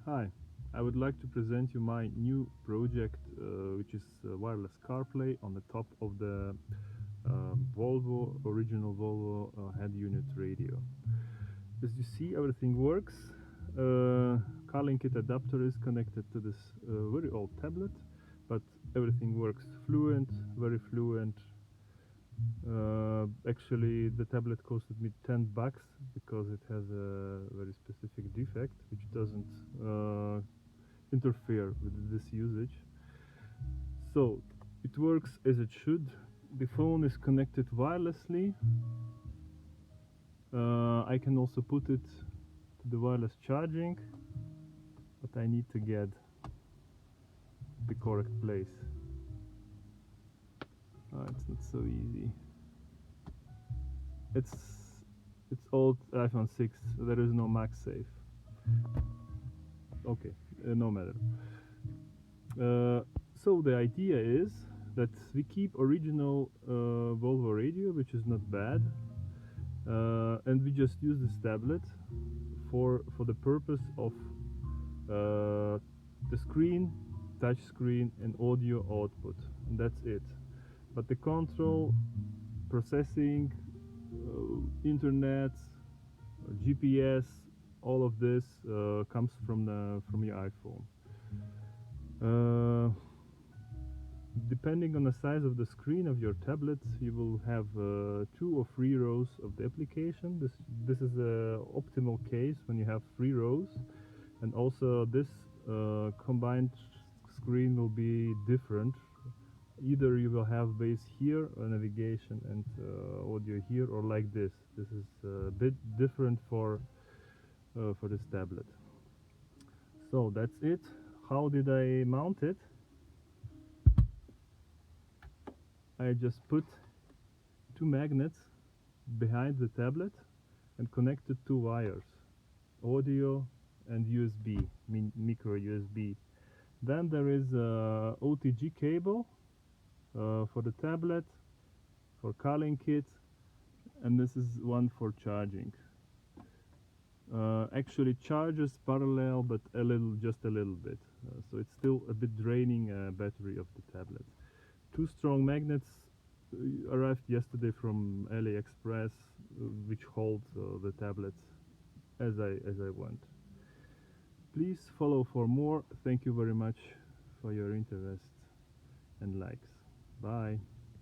Hi, I would like to present you my new project, which is wireless CarPlay on the top of the original Volvo head unit radio. As you see, everything works. Carlinkit adapter is connected to this very old tablet, but everything works fluent, very fluent. Actually, the tablet costed me $10 because it has a very specific defect which doesn't interfere with this usage. So it works as it should. The phone is connected wirelessly. I can also put it to the wireless charging, but I need to get the correct place. It's not so easy. It's old iPhone 6. There is no MagSafe. Okay, no matter. So the idea is that we keep original Volvo radio, which is not bad, and we just use this tablet for the purpose of the screen, touch screen, and audio output, and that's it. But the control, processing, internet, GPS, all of this comes from your iPhone. Depending on the size of the screen of your tablet, you will have 2 or 3 rows of the application. This is the optimal case when you have 3 rows, and also this combined screen will be different. Either you will have base here, or navigation and audio here, or like this. This is a bit different for this tablet. So that's it. How did I mount it? I just put 2 magnets behind the tablet and connected 2 wires, audio and USB, micro USB. Then there is a OTG cable for the tablet, for Carlinkit, and this is one for charging. Actually charges parallel, but just a little bit, so it's still a bit draining battery of the tablet. 2 strong magnets arrived yesterday from AliExpress, which hold the tablet as I want. Please follow for more. Thank you very much for your interest and likes. Bye.